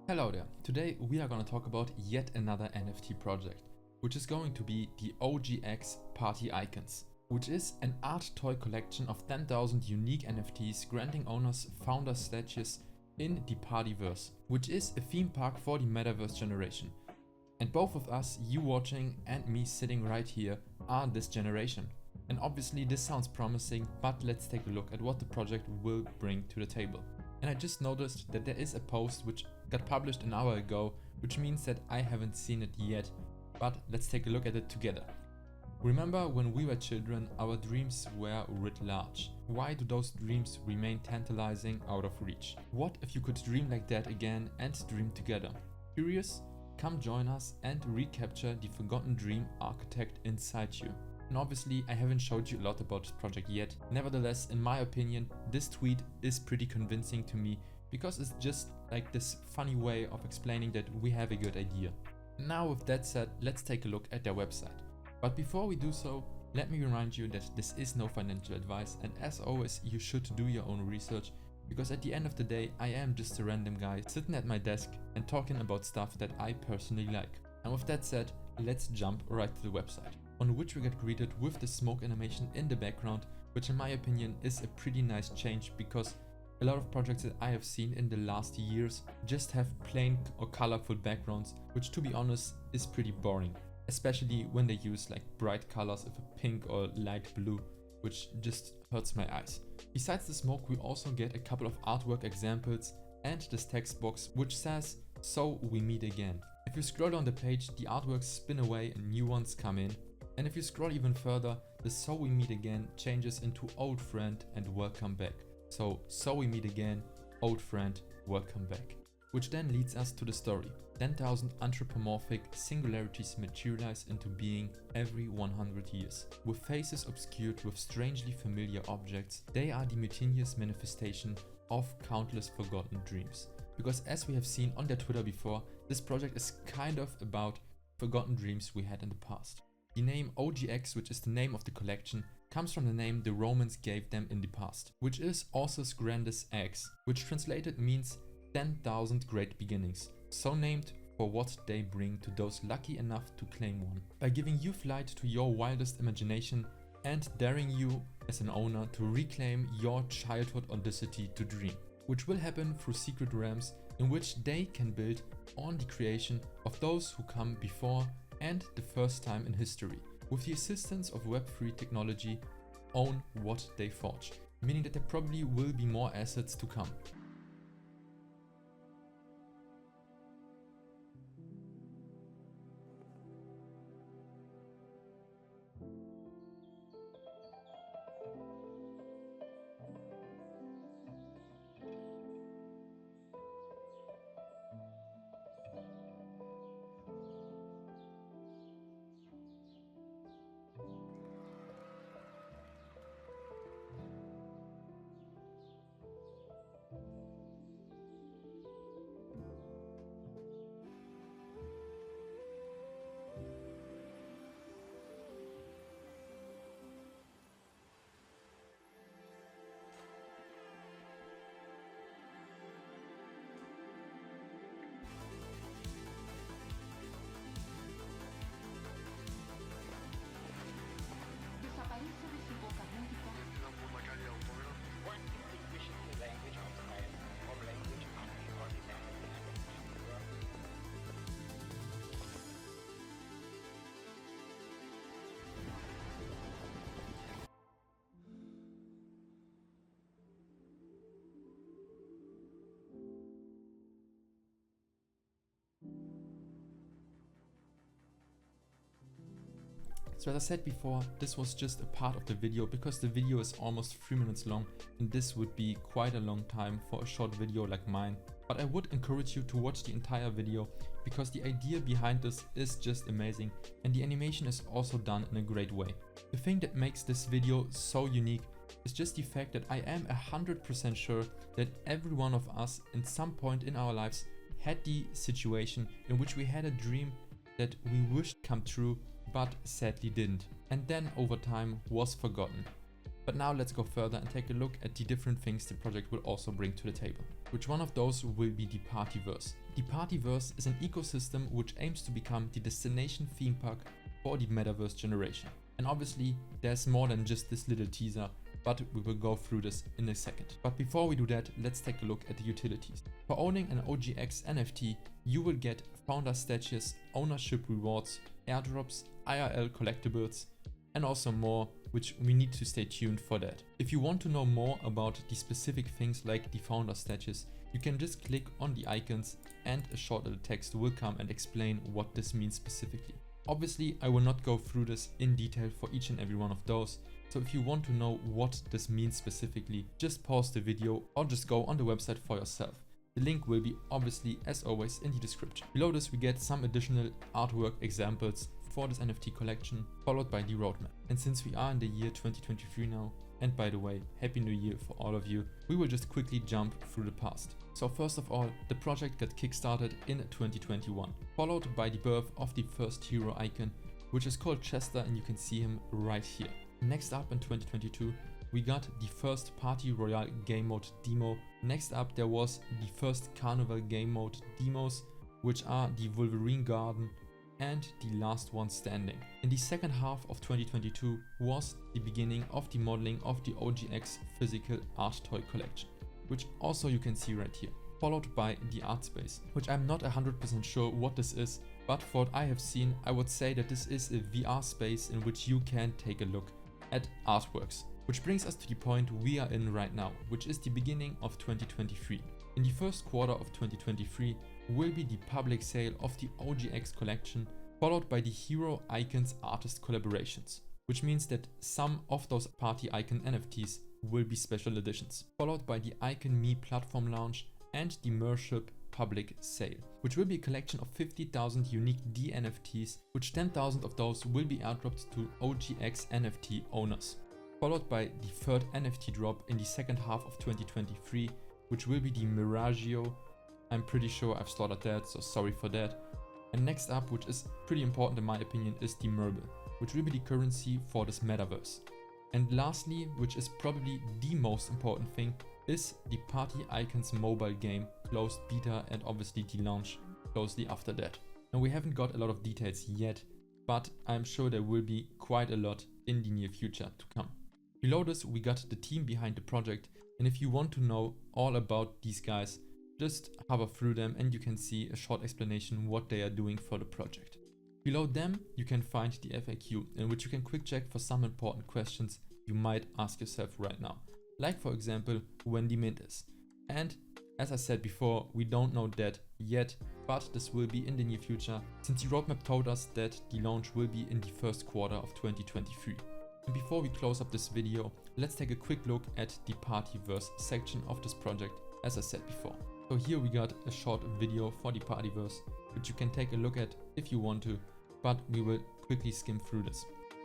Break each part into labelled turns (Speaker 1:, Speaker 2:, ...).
Speaker 1: Hello there, today we are going to talk about yet another NFT project, which is going to be the OGX PartyIcons, which is an art toy collection of 10,000 unique NFTs granting owners founder statuses in the PartyVerse, which is a theme park for the metaverse generation. And both of us, you watching and me sitting right here, are this generation. And obviously this sounds promising, but let's take a look at what the project will bring to the table. And I just noticed that there is a post which got published an hour ago, which means that I haven't seen it yet, but let's take a look at it together. Remember when we were children, our dreams were writ large. Why do those dreams remain tantalizing out of reach? What if you could dream like that again and dream together? Curious? Come join us and recapture the forgotten dream architect inside you. And obviously I haven't showed you a lot about this project yet. Nevertheless, in my opinion, this tweet is pretty convincing to me because it's just like this funny way of explaining that we have a good idea. Now with that said, let's take a look at their website. But before we do so, let me remind you that this is no financial advice, and as always you should do your own research, because at the end of the day I am just a random guy sitting at my desk and talking about stuff that I personally like. And with that said, let's jump right to the website, on which we get greeted with the smoke animation in the background, which in my opinion is a pretty nice change, because a lot of projects that I have seen in the last years just have plain or colorful backgrounds, which to be honest is pretty boring, especially when they use like bright colors of a pink or light blue, which just hurts my eyes. Besides the smoke, we also get a couple of artwork examples and this text box which says, "So we meet again." If you scroll down the page, the artworks spin away and new ones come in. And if you scroll even further, the "So we meet again" changes into "Old friend" and "Welcome back." So we meet again, old friend, welcome back. Which then leads us to the story. 10,000 anthropomorphic singularities materialize into being every 100 years. With faces obscured with strangely familiar objects, they are the mutinous manifestation of countless forgotten dreams. Because as we have seen on their Twitter before, this project is kind of about forgotten dreams we had in the past. The name OGX, which is the name of the collection, comes from the name the Romans gave them in the past, which is Orsus Grandis X, which translated means 10,000 great beginnings, so named for what they bring to those lucky enough to claim one, by giving you flight to your wildest imagination and daring you as an owner to reclaim your childhood audacity to dream, which will happen through secret realms in which they can build on the creation of those who come before and the first time in history, with the assistance of Web3 technology, own what they forge, meaning that there probably will be more assets to come. So as I said before, this was just a part of the video because the video is almost 3 minutes long and this would be quite a long time for a short video like mine. But I would encourage you to watch the entire video because the idea behind this is just amazing and the animation is also done in a great way. The thing that makes this video so unique is just the fact that I am 100% sure that every one of us in some point in our lives had the situation in which we had a dream that we wished come true but sadly didn't, and then over time was forgotten. But now let's go further and take a look at the different things the project will also bring to the table. which one of those will be the PartyVerse. The PartyVerse is an ecosystem which aims to become the destination theme park for the metaverse generation. And obviously there's more than just this little teaser, but we will go through this in a second. But before we do that, let's take a look at the utilities. For owning an OGX NFT, you will get founder statues, ownership rewards, airdrops, IRL collectibles, and also more, which we need to stay tuned for that. If you want to know more about the specific things like the founder statues, you can just click on the icons and a short little text will come and explain what this means specifically. Obviously, I will not go through this in detail for each and every one of those, so if you want to know what this means specifically, just pause the video or just go on the website for yourself. The link will be obviously, as always, in the description. Below this we get some additional artwork examples for this NFT collection, followed by the roadmap. And since we are in the year 2023 now, and by the way, Happy New Year for all of you, we will just quickly jump through the past. So first of all, the project got kickstarted in 2021, followed by the birth of the first hero icon, which is called Chester, and you can see him right here. Next up in 2022, we got the first Party Royale game mode demo. Next up there was the first Carnival game mode demos, which are the Wolverine Garden and the last one standing. In the second half of 2022 was the beginning of the modeling of the OGX physical art toy collection, which also you can see right here, followed by the art space, which I'm not 100% sure what this is, but for what I have seen, I would say that this is a VR space in which you can take a look at artworks. Which brings us to the point we are in right now, which is the beginning of 2023. In the first quarter of 2023 will be the public sale of the OGX collection, followed by the Hero Icons artist collaborations, which means that some of those Party Icon NFTs will be special editions, followed by the Icon Me platform launch and the Mership public sale, which will be a collection of 50,000 unique DNFTs, which 10,000 of those will be airdropped to OGX NFT owners, followed by the third NFT drop in the second half of 2023, which will be the Miragio. I'm pretty sure I've slaughtered that, so sorry for that. And next up, which is pretty important in my opinion, is the Merble, which will be the currency for this metaverse. And lastly, which is probably the most important thing, is the Party Icons mobile game closed beta and obviously the launch closely after that. Now we haven't got a lot of details yet, but I'm sure there will be quite a lot in the near future to come. Below this we got the team behind the project, and if you want to know all about these guys, just hover through them and you can see a short explanation what they are doing for the project. Below them you can find the FAQ, in which you can quick check for some important questions you might ask yourself right now. Like for example, when the mint is. And as I said before, we don't know that yet, but this will be in the near future, since the roadmap told us that the launch will be in the first quarter of 2023. And before we close up this video, let's take a quick look at the PartyVerse section of this project, as I said before. So here we got a short video for the PartyVerse, which you can take a look at if you want to, but we will quickly skim through this.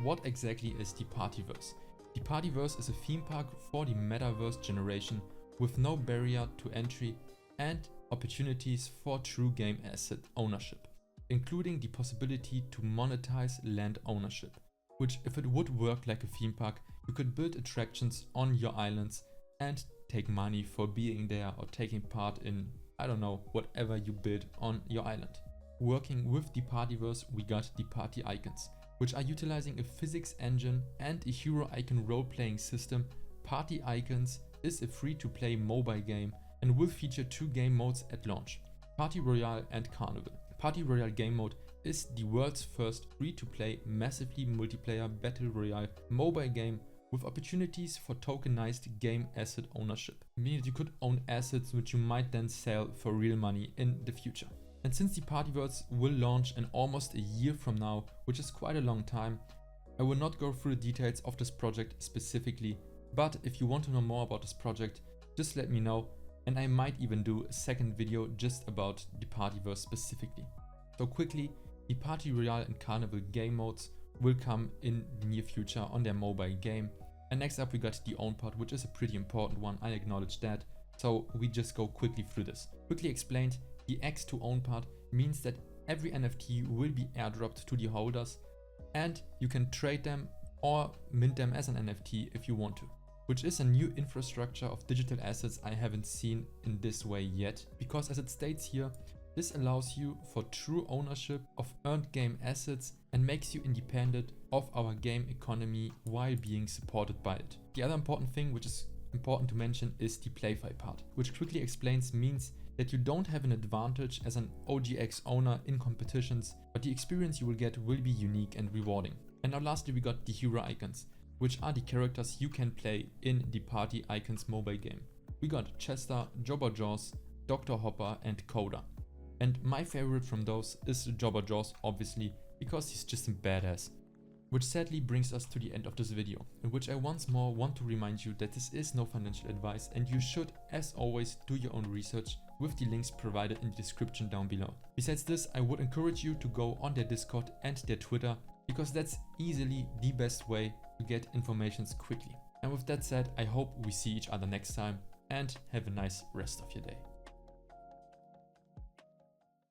Speaker 1: What exactly is the PartyVerse? The PartyVerse is a theme park for the metaverse generation with no barrier to entry and opportunities for true game asset ownership, including the possibility to monetize land ownership, which if it would work like a theme park, you could build attractions on your islands and take money for being there or taking part in, I don't know, whatever you build on your island. Working with the PartyVerse, we got the PartyIcons, which are utilizing a physics engine and a hero icon role-playing system. PartyIcons is a free-to-play mobile game and will feature two game modes at launch, Party Royale and Carnival. Party Royale game mode is the world's first free-to-play massively multiplayer battle royale mobile game with opportunities for tokenized game asset ownership, meaning that you could own assets which you might then sell for real money in the future. And since the PartyVerse will launch in almost a year from now, which is quite a long time, I will not go through the details of this project specifically, but if you want to know more about this project, just let me know, and I might even do a second video just about the PartyVerse specifically. So quickly, the Party Royale and Carnival game modes will come in the near future on their mobile game. And next up we got the own part, which is a pretty important one, I acknowledge that, so we just go quickly through this. Quickly explained, the X to own part means that every NFT will be airdropped to the holders and you can trade them or mint them as an NFT if you want to. which is a new infrastructure of digital assets I haven't seen in this way yet, because as it states here, this allows you for true ownership of earned game assets and makes you independent of our game economy while being supported by it. The other important thing which is important to mention is the PlayFi part, which quickly explains means that you don't have an advantage as an OGX owner in competitions, but the experience you will get will be unique and rewarding. And now lastly we got the hero icons, which are the characters you can play in the PartyIcons mobile game. We got Chester, Jobber Jaws, Dr. Hopper and Coda. And my favorite from those is Jobber Jaws, obviously, because he's just a badass. Which sadly brings us to the end of this video, in which I once more want to remind you that this is no financial advice and you should, as always, do your own research with the links provided in the description down below. Besides this, I would encourage you to go on their Discord and their Twitter, because that's easily the best way to get informations quickly. And with that said, I hope we see each other next time and have a nice rest of your day.